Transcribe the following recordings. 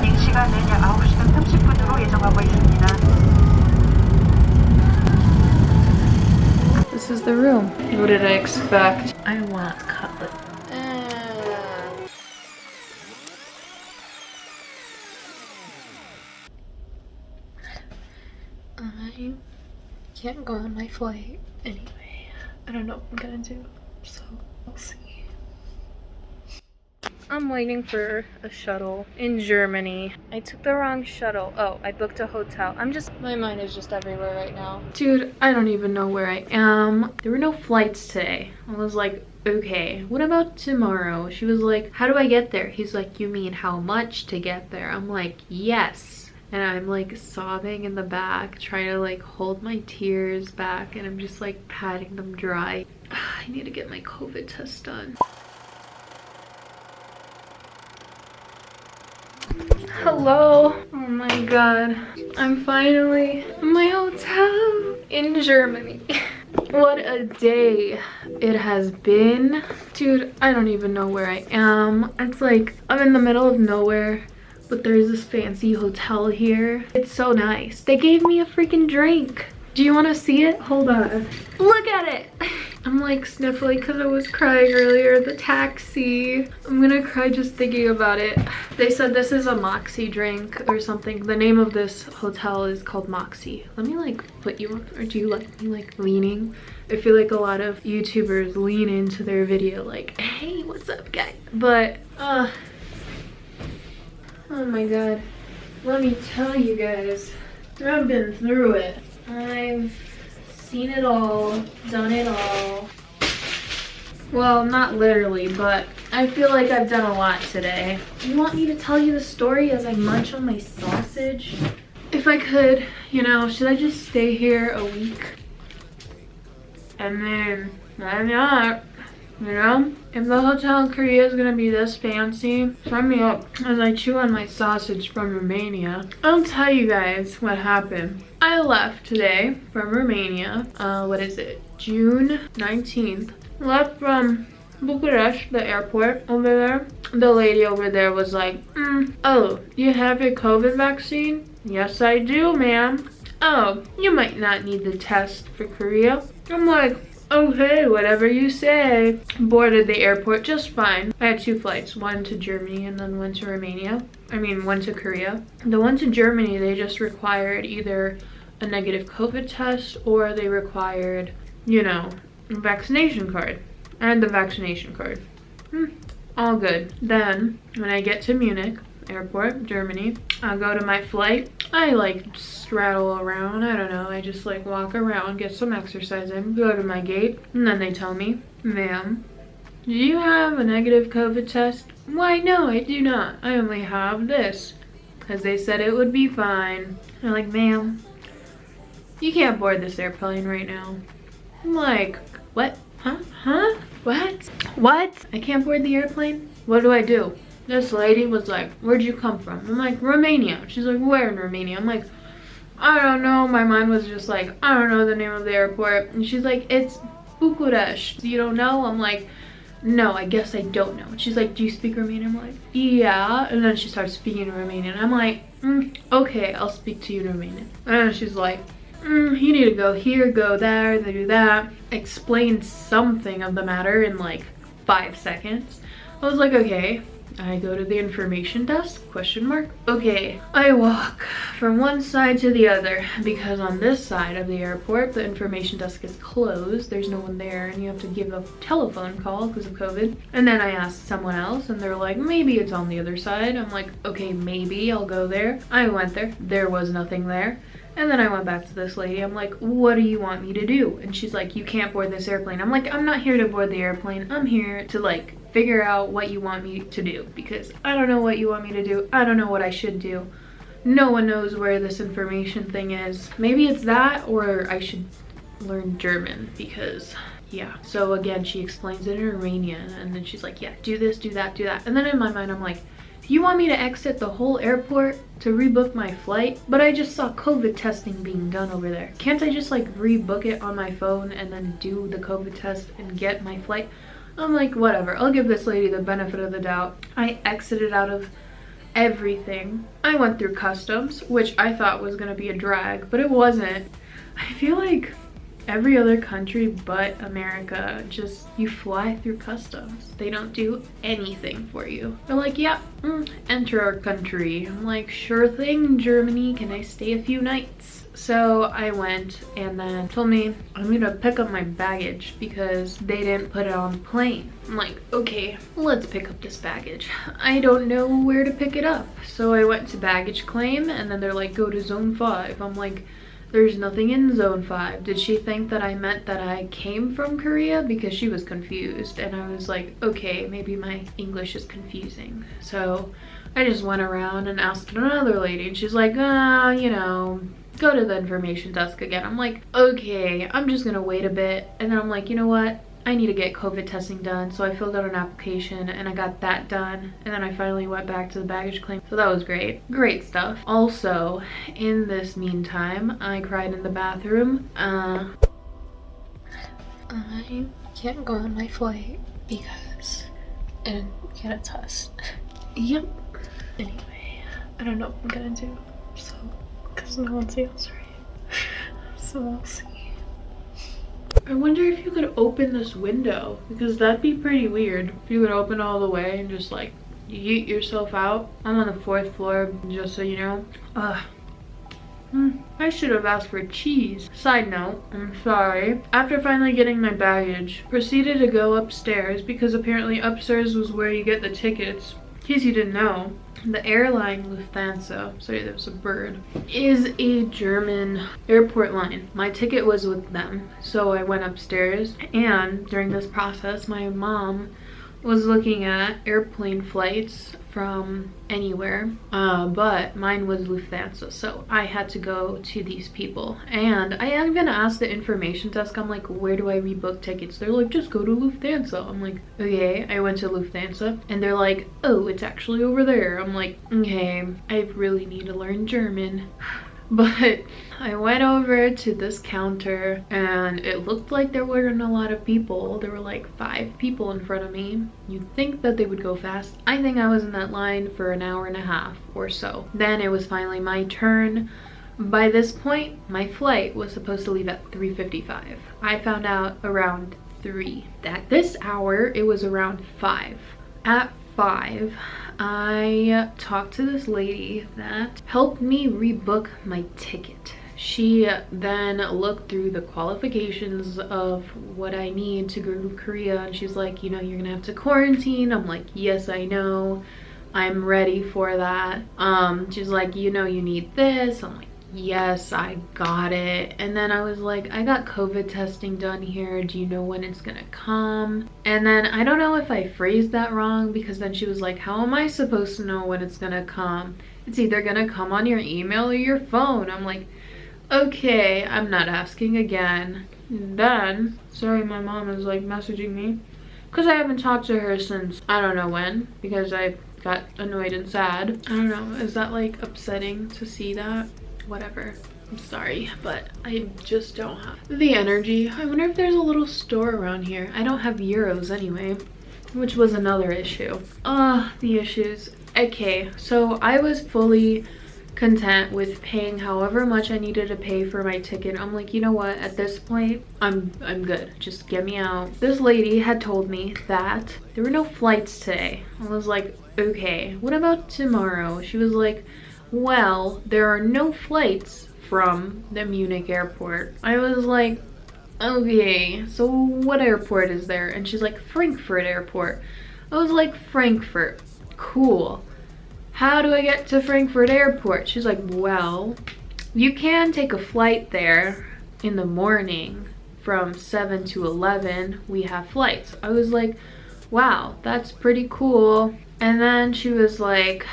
비행시간 내년 9시 30분으로 예정하고 있습니다. This is the room. What did I expect? I want cutlet. I can't go on my flight anyway. I don't know what I'm gonna do, so we'll see. I'm waiting for a shuttle in Germany. I took the wrong shuttle. Oh, I booked a hotel. My mind is just everywhere right now. Dude, I don't even know where I am. There were no flights today. I was like, okay, what about tomorrow? She was like, how do I get there? He's like, you mean how much to get there? I'm like, yes. And I'm like sobbing in the back, trying to like hold my tears back, and I'm just like patting them dry. I need to get my COVID test done. Hello. Oh my god. I'm finally in my hotel in Germany. What a day it has been. Dude, I don't even know where I am. It's like I'm in the middle of nowhere, but there's this fancy hotel here. It's so nice. They gave me a freaking drink. Do you want to see it? Hold on. Look at it. I'm like sniffly because I was crying earlier. The taxi. I'm gonna cry just thinking about it. They said this is a Moxie drink or something. The name of this hotel is called Moxie. Let me like put you on, or do you like me like leaning? I feel like a lot of YouTubers lean into their video like, hey, what's up guys? But oh my god. Let me tell you guys, I've been through it. I've seen it all, done it all. Well, not literally, but I feel like I've done a lot today. Do you want me to tell you the story as I munch on my sausage? If I could, you know, should I just stay here a week? And then, why not? You know? If the hotel in Korea is gonna be this fancy, sign me up as I chew on my sausage from Romania. I'll tell you guys what happened. I left today from Romania, what is it? June 19th. Left from Bucharest, the airport over there. The lady over there was like, oh, you have your COVID vaccine? Yes, I do, ma'am. Oh, you might not need the test for Korea. I'm like, okay, whatever you say. Boarded the airport just fine. I had 2 flights, one to Germany and then one to Romania. I mean, one to Korea. The one to Germany, they just required either a negative COVID test or they required, you know, a vaccination card. I had the vaccination card. All good. Then, when I get to Munich airport, Germany, I'll go to my flight. I like straddle around, I don't know, I just like walk around, get some exercise in, go to my gate, and then they tell me, ma'am, do you have a negative COVID test? Why, no, I do not. I only have this. Because they said it would be fine. They're like, ma'am, you can't board this airplane right now. I'm like, what? Huh? What? I can't board the airplane? What do I do? This lady was like, where'd you come from? I'm like, Romania. She's like, where in Romania? I'm like, I don't know. My mind was just like, I don't know the name of the airport. And she's like, it's Bucharest. You don't know? I'm like, no, I guess I don't know. And she's like, do you speak Romanian? I'm like, yeah. And then she starts speaking Romanian. I'm like, okay, I'll speak to you in Romanian. And then she's like, you need to go here, go there, do that. Explain something of the matter in like 5 seconds. I was like, okay. I go to the information desk, ? Okay, I walk from one side to the other because on this side of the airport, the information desk is closed. There's no one there and you have to give a telephone call because of COVID. And then I asked someone else and they're like, maybe it's on the other side. I'm like, okay, maybe I'll go there. I went there. There was nothing there. And then I went back to this lady. I'm like, what do you want me to do? And she's like, you can't board this airplane. I'm like, I'm not here to board the airplane. I'm here to like figure out what you want me to do because I don't know what you want me to do. I don't know what I should do. No one knows where this information thing is. Maybe it's that or I should learn German because yeah. So again, she explains it in Romanian and then she's like, yeah, do this, do that, do that. And then in my mind, I'm like, you want me to exit the whole airport to rebook my flight? But I just saw COVID testing being done over there. Can't I just like rebook it on my phone and then do the COVID test and get my flight? I'm like, whatever, I'll give this lady the benefit of the doubt. I exited out of everything. I went through customs, which I thought was gonna be a drag, but it wasn't. I feel like every other country but America, just you fly through customs. They don't do anything for you. They're like, yeah, enter our country. I'm like, sure thing, Germany, can I stay a few nights? So I went, and then told me I'm gonna pick up my baggage because they didn't put it on the plane. I'm like, okay, let's pick up this baggage. I don't know where to pick it up. So I went to baggage claim, and then they're like, go to zone 5. I'm like, there's nothing in zone 5. Did she think that I meant that I came from Korea? Because she was confused, and I was like, okay, maybe my English is confusing. So I just went around and asked another lady, and she's like, you know, go to the information desk again. I'm like, okay, I'm just gonna wait a bit. And then I'm like, you know what? I need to get COVID testing done. So I filled out an application and I got that done. And then I finally went back to the baggage claim. So that was great. Great stuff. Also, in this meantime, I cried in the bathroom. I can't go on my flight because I didn't get a test. Yep. Anyway, I don't know what I'm gonna do. So, because no one's answering. So we'll see. I wonder if you could open this window, because that'd be pretty weird. If you could open all the way and just like yeet yourself out. I'm on the 4th floor, just so you know. I should have asked for cheese. Side note, I'm sorry. After finally getting my baggage, proceeded to go upstairs because apparently upstairs was where you get the tickets. In case you didn't know, the airline Lufthansa, sorry there was a bird, is a German airport line. My ticket was with them, so I went upstairs, and during this process my mom was looking at airplane flights from anywhere, but mine was Lufthansa, so I had to go to these people. And I even asked the information desk, I'm like, where do I rebook tickets? They're like, just go to Lufthansa. I'm like, okay. I went to Lufthansa and they're like, oh, it's actually over there. I'm like, okay, I really need to learn German. But I went over to this counter and it looked like there weren't a lot of people. There were like 5 people in front of me. You'd think that they would go fast. I think I was in that line for an hour and a half or so. Then it was finally my turn. By this point, my flight was supposed to leave at 3:55. I found out around 3. At this hour, it was around 5. At 5, I talked to this lady that helped me rebook my ticket. She then looked through the qualifications of what I need to go to Korea, and she's like, you know, you're gonna have to quarantine. I'm like, yes, I know, I'm ready for that. She's like, you know, you need this. I'm like, yes, I got it. And then I was like, I got COVID testing done here. Do you know when it's gonna come? And then I don't know if I phrased that wrong, because then she was like, how am I supposed to know when it's gonna come? It's either gonna come on your email or your phone. I'm like, okay, I'm not asking again. And then, sorry, my mom is like messaging me because I haven't talked to her since I don't know when, because I got annoyed and sad. I don't know, is that like upsetting to see that? Whatever, I'm sorry, but I just don't have the energy. I wonder if there's a little store around here. I don't have euros anyway, which was another issue. The issues. Okay, so I was fully content with paying however much I needed to pay for my ticket. I'm like, you know what, at this point I'm good, just get me out. This lady had told me that there were no flights today. I was like, okay, what about tomorrow? She was like, well, there are no flights from the Munich airport. I was like, okay, so what airport is there? And she's like, Frankfurt airport. I was like, Frankfurt, cool. How do I get to Frankfurt airport? She's like, well, you can take a flight there in the morning from 7 to 11. We have flights. I was like, wow, that's pretty cool. And then she was like,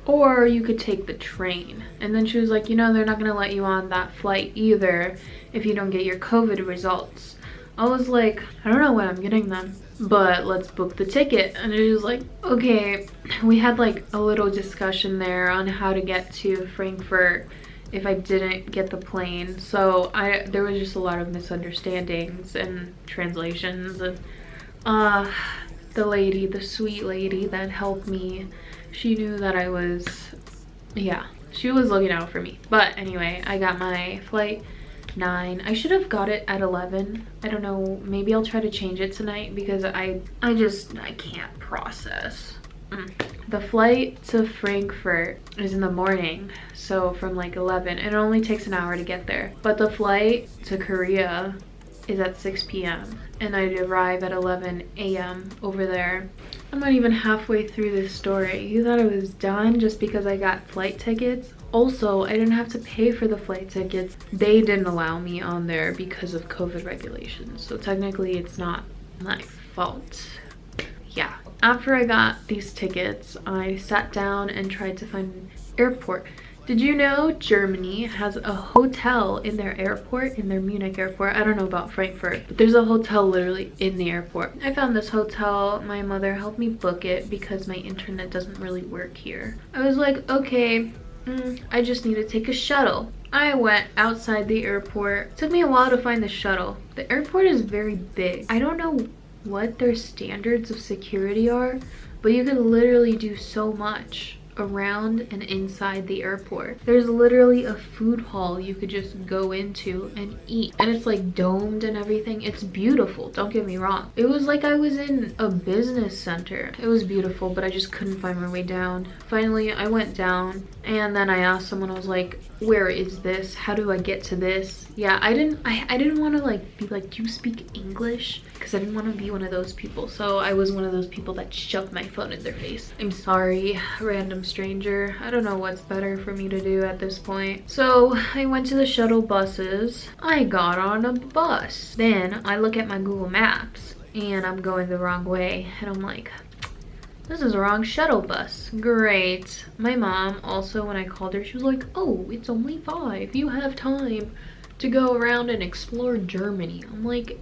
or you could take the train. And then she was like, you know, they're not gonna let you on that flight either if you don't get your COVID results. I was like, I don't know when I'm getting them, but let's book the ticket. And it was like, okay. We had like a little discussion there on how to get to Frankfurt if I didn't get the plane. So there was just a lot of misunderstandings and translations, and The lady, the sweet lady that helped me, she knew that I was, yeah, she was looking out for me. But anyway, I got my flight 9. I should have got it at 11. I don't know, maybe I'll try to change it tonight because I can't process. The flight to Frankfurt is in the morning, so from like 11. It only takes an hour to get there. But the flight to Korea is at 6 p.m. and I'd arrive at 11 a.m. over there. I'm not even halfway through this story. You thought I was done just because I got flight tickets? Also, I didn't have to pay for the flight tickets. They didn't allow me on there because of COVID regulations. So technically it's not my fault. Yeah. After I got these tickets, I sat down and tried to find an airport. Did you know Germany has a hotel in their airport, in their Munich airport? I don't know about Frankfurt, but there's a hotel literally in the airport. I found this hotel. My mother helped me book it because my internet doesn't really work here. I was like, okay, I just need to take a shuttle. I went outside the airport. It took me a while to find the shuttle. The airport is very big. I don't know what their standards of security are, but you could literally do so much around and inside the airport. There's literally a food hall you could just go into and eat, and it's like domed and everything. It's beautiful, don't get me wrong. It was like I was in a business center. It was beautiful, but I just couldn't find my way down. Finally I went down, and then I asked someone, I was like, where is this? How do I get to this? Yeah, I didn't want to like be like, do you speak English? Because I didn't want to be one of those people. So I was one of those people that shoved my phone in their face. I'm sorry, random stranger. I don't know what's better for me to do at this point. So I went to the shuttle buses. I got on a bus. Then I look at my Google Maps and I'm going the wrong way. And I'm like, this is the wrong shuttle bus. Great. My mom also, when I called her, she was like, oh, it's only 5. You have time to go around and explore Germany. I'm like,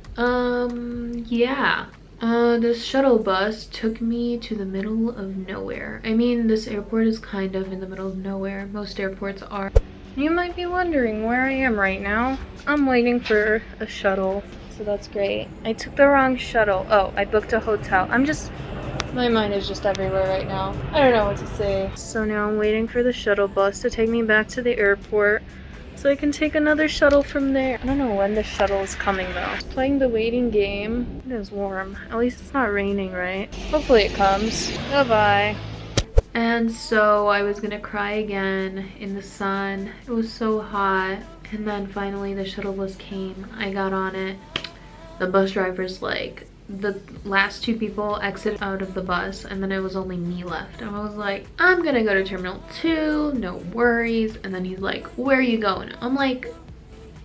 yeah. This shuttle bus took me to the middle of nowhere. I mean, this airport is kind of in the middle of nowhere. Most airports are. You might be wondering where I am right now. I'm waiting for a shuttle, so that's great. I took the wrong shuttle. Oh, I booked a hotel. My mind is just everywhere right now. I don't know what to say. So now I'm waiting for the shuttle bus to take me back to the airport so I can take another shuttle from there. I don't know when the shuttle is coming though. Playing the waiting game. It is warm. At least it's not raining, right? Hopefully it comes. Bye-bye. And so I was gonna cry again in the sun. It was so hot. And then finally the shuttle bus came. I got on it. The bus driver's like, the last 2 people exited out of the bus and then it was only me left, and I was like, I'm gonna go to terminal 2, no worries. And then he's like, where are you going? I'm like,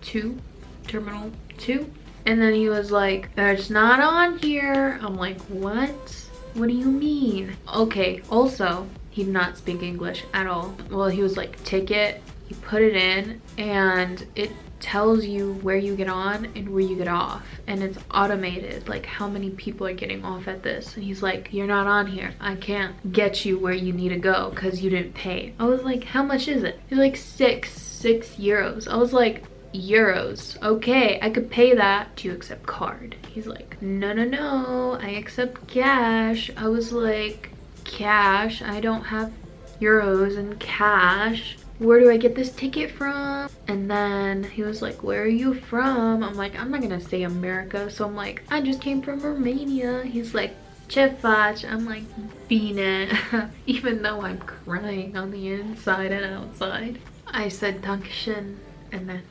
terminal 2. And then he was like, it's not on here. I'm like, what do you mean? Okay, also he did not speak English at all. Well, he was like, ticket, you put it in and it tells you where you get on and where you get off, and it's automated, like how many people are getting off at this. And he's like, you're not on here, I can't get you where you need to go because you didn't pay. I was like, how much is it? He's like, 6 euros. I was like, euros, okay, I could pay that. Do you accept card? He's like, no, I accept cash. I was like, cash? I don't have euros and cash. Where do I get this ticket from? And then he was like, where are you from? I'm like, I'm not gonna say America. So I'm like, I just came from Romania. He's like, ce faci? I'm like, bine. Even though I'm crying on the inside and outside. I said Dankeschön and then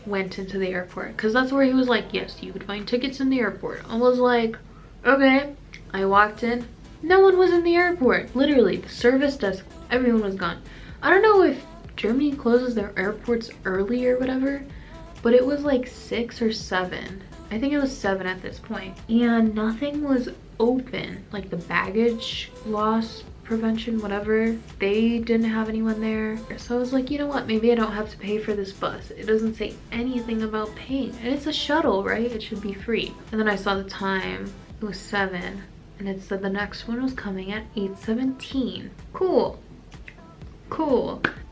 went into the airport, because that's where he was like, yes, you could find tickets in the airport. I was like, okay. I walked in, no one was in the airport. Literally, the service desk, everyone was gone. I don't know if Germany closes their airports early or whatever, but it was like 6 or 7. I think it was 7 at this point. And nothing was open. Like the baggage loss prevention, whatever, they didn't have anyone there. So I was like, you know what? Maybe I don't have to pay for this bus. It doesn't say anything about paying. And it's a shuttle, right? It should be free. And then I saw the time. It was 7. And it said the next one was coming at 8:17. Cool.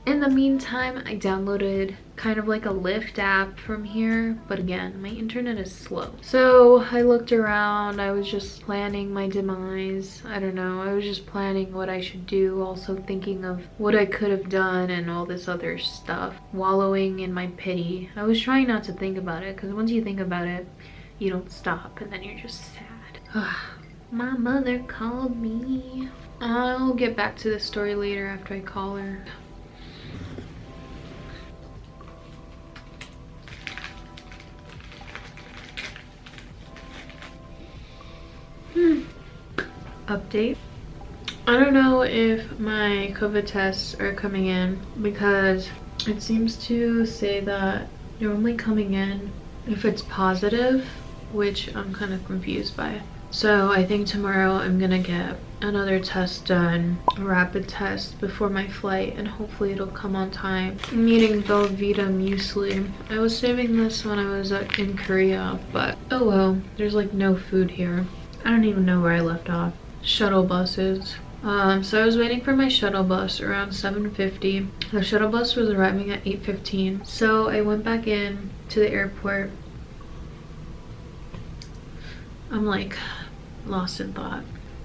In the meantime, I downloaded kind of like a Lyft app from here, but again, my internet is slow. So I looked around, I was just planning my demise. I don't know, I was just planning what I should do, also thinking of what I could have done and all this other stuff, wallowing in my pity. I was trying not to think about it, because once you think about it, you don't stop, and then you're just sad. My mother called me. I'll get back to this story later after I call her. Update. I don't know if my COVID tests are coming in because it seems to say that they're only coming in if it's positive, which I'm kind of confused by. So I think tomorrow I'm gonna get another test done, a rapid test before my flight, and hopefully it'll come on time. I'm eating Velveeta muesli. I was saving this when I was in Korea, but oh well, there's like no food here. I don't even know where I left off. Shuttle buses. So I was waiting for my shuttle bus around 7:50. The shuttle bus was arriving at 8:15. So I went back in to the airport. I'm like lost in thought.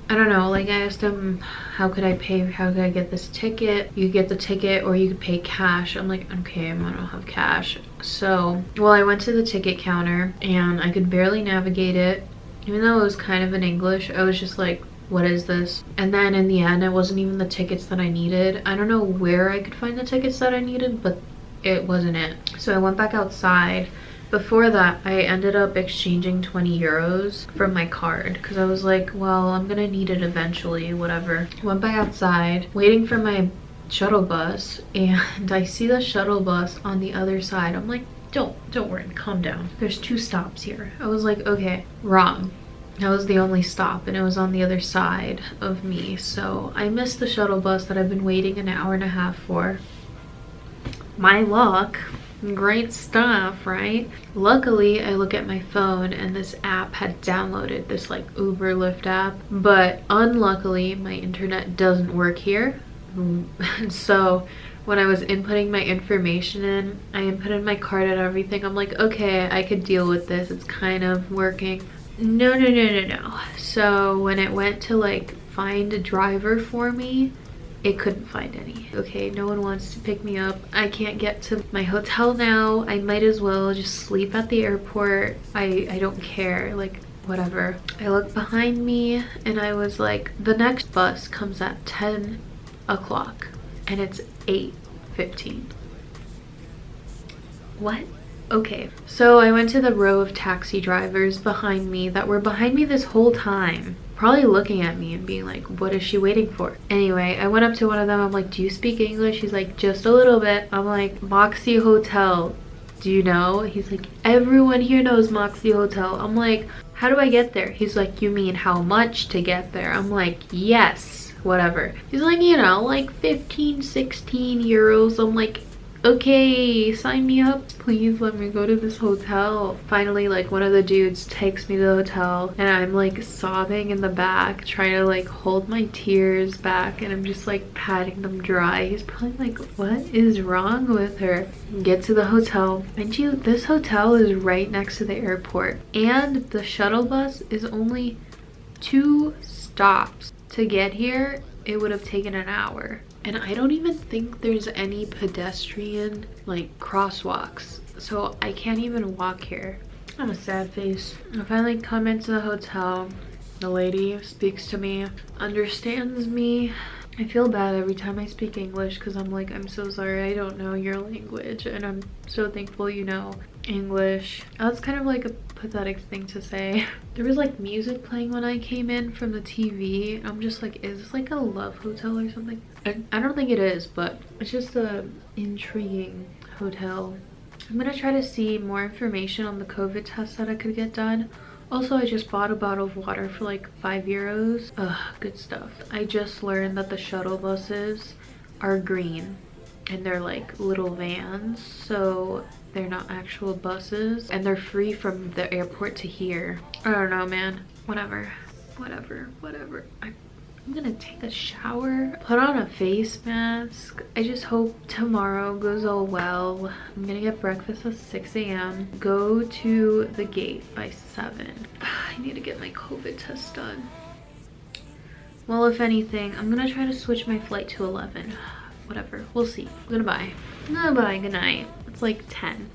I don't know, like I asked him, how could I pay, how could I get this ticket? You get the ticket or you could pay cash. I'm like, okay, I don't have cash. So, well, I went to the ticket counter and I could barely navigate it. Even though it was kind of in English, I was just like, what is this? And then in the end, it wasn't even the tickets that I needed. I don't know where I could find the tickets that I needed, but it wasn't it. So I went back outside. Before that, I ended up exchanging 20 euros from my card because I was like, well, I'm gonna need it eventually, whatever. Went back outside, waiting for my shuttle bus, and I see the shuttle bus on the other side. I'm like, don't worry, calm down. There's 2 stops here. I was like, okay, wrong. That was the only stop, and it was on the other side of me. So I missed the shuttle bus that I've been waiting an hour and a half for. My luck. Great stuff, right? Luckily, I look at my phone and this app had downloaded, this like Uber Lyft app, but unluckily my internet doesn't work here. So when I was inputting my information in, I inputted my card and everything. I'm like, okay, I could deal with this, it's kind of working. No. So when it went to like find a driver for me, it couldn't find any. Okay, no one wants to pick me up. I can't get to my hotel now. I might as well just sleep at the airport. I don't care, like whatever. I looked behind me and I was like, the next bus comes at 10 o'clock and it's 8:15. What? Okay, so I went to the row of taxi drivers behind me that were behind me this whole time, probably looking at me and being like, what is she waiting for? Anyway, I went up to one of them. I'm like, do you speak English? He's like, just a little bit. I'm like, Moxie Hotel, do you know? He's like, everyone here knows Moxie Hotel. I'm like, how do I get there? He's like, you mean how much to get there? I'm like, yes, whatever. He's like, you know, like 15, 16 euros. I'm like, okay, sign me up, please let me go to this hotel. Finally, like one of the dudes takes me to the hotel and I'm like sobbing in the back, trying to like hold my tears back, and I'm just like patting them dry. He's probably like, what is wrong with her? Get to the hotel, and this hotel is right next to the airport, and the shuttle bus is only 2 stops. To get here, it would have taken an hour. And I don't even think there's any pedestrian like crosswalks, so I can't even walk here. I'm a sad face. I finally come into the hotel. The lady speaks to me, understands me. I feel bad every time I speak English because I'm like, I'm so sorry, I don't know your language, and I'm so thankful you know English. That's kind of like a pathetic thing to say. There was like music playing when I came in from the TV. I'm just like, is this like a love hotel or something? I don't think it is, but it's just a intriguing hotel. I'm gonna try to see more information on the COVID test that I could get done. Also, I just bought a bottle of water for like 5 euros. Ugh, good stuff. I just learned that the shuttle buses are green and they're like little vans, so they're not actual buses, and they're free from the airport to here. I don't know, man. Whatever. I'm gonna take a shower, put on a face mask. I just hope tomorrow goes all well. I'm gonna get breakfast at 6 a.m. Go to the gate by 7. I need to get my COVID test done. Well, if anything, I'm gonna try to switch my flight to 11. Whatever, we'll see. Goodbye. Goodbye, good night. It's like 10.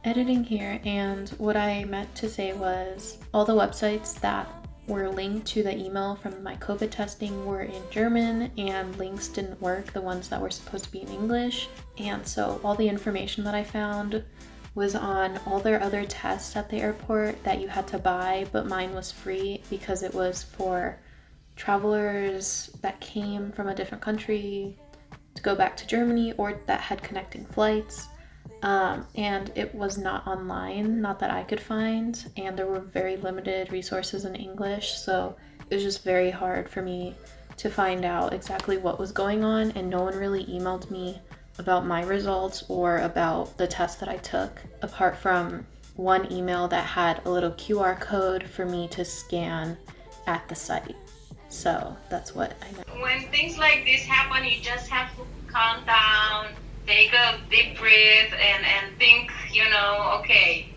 Editing here, and what I meant to say was all the websites that were linked to the email from my COVID testing were in German, and links didn't work, the ones that were supposed to be in English. And so all the information that I found was on all their other tests at the airport that you had to buy, but mine was free because it was for travelers that came from a different country to go back to Germany or that had connecting flights. And it was not online, not that I could find, and there were very limited resources in English, so it was just very hard for me to find out exactly what was going on, and no one really emailed me about my results or about the test that I took, apart from one email that had a little QR code for me to scan at the site. So that's what I know. When things like this happen, you just have to calm down, take a deep breath, and think, okay,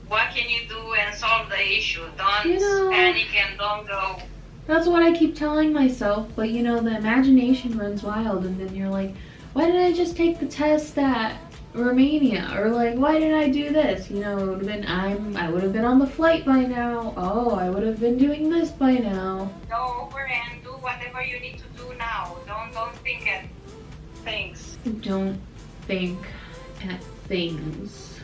what can you do and solve the issue? Don't panic and don't go. That's what I keep telling myself, but the imagination runs wild, and then you're like, why did I just take the test at Romania? Or like, why did I do this? It would have been, I would have been on the flight by now. Oh, I would have been doing this by now. Go over and do whatever you need to do now. Don't think at things. Don't think at things.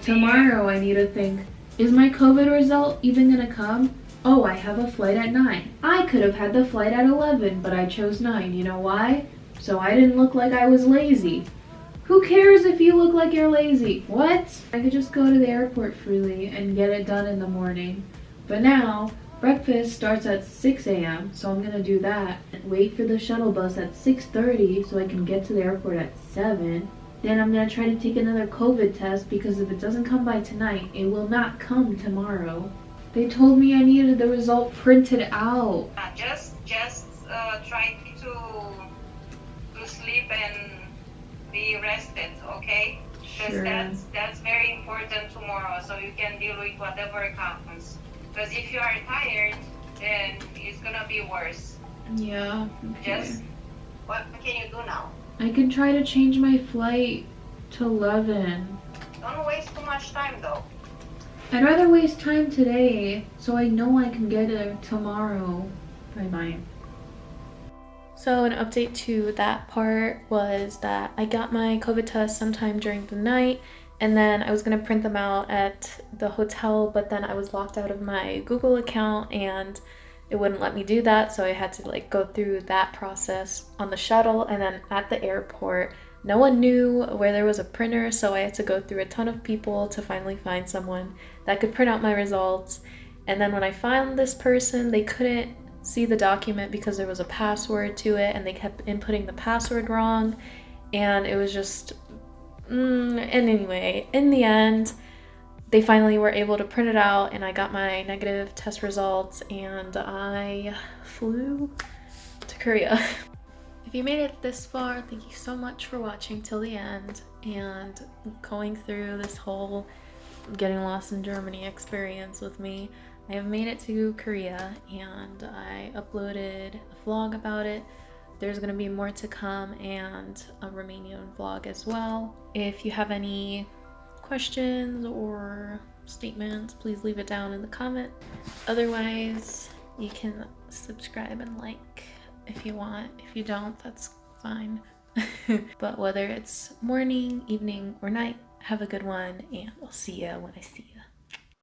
Tomorrow I need to think, is my COVID result even gonna come? Oh, I have a flight at 9. I could have had the flight at 11, but I chose 9. You know why? So I didn't look like I was lazy. Who cares if you look like you're lazy? What? I could just go to the airport freely and get it done in the morning. But now, breakfast starts at 6 a.m., so I'm gonna do that. And wait for the shuttle bus at 6:30 so I can get to the airport at 7. Then I'm gonna try to take another COVID test, because if it doesn't come by tonight, it will not come tomorrow. They told me I needed the result printed out. Just try to sleep and be rested, okay? Because Sure. that's very important tomorrow, so you can deal with whatever comes. Because if you are tired, then it's gonna be worse. Yeah. Okay. Just what can you do now? I can try to change my flight to 11. Don't waste too much time though. I'd rather waste time today so I know I can get it tomorrow. Bye-bye. So an update to that part was that I got my COVID test sometime during the night, and then I was going to print them out at the hotel, but then I was locked out of my Google account and it wouldn't let me do that, so I had to go through that process on the shuttle. And then at the airport, no one knew where there was a printer, so I had to go through a ton of people to finally find someone that could print out my results. And then when I found this person, they couldn't see the document because there was a password to it, and they kept inputting the password wrong, and it was just and anyway, in the end they finally were able to print it out, and I got my negative test results, and I flew to Korea. If you made it this far, thank you so much for watching till the end and going through this whole getting lost in Germany experience with me. I have made it to Korea, and I uploaded a vlog about it. There's going to be more to come, and a Romanian vlog as well. If you have any questions or statements, please leave it down in the comment. Otherwise, you can subscribe and like if you want. If you don't, that's fine. But whether it's morning, evening, or night, have a good one, and I'll see you when I see you.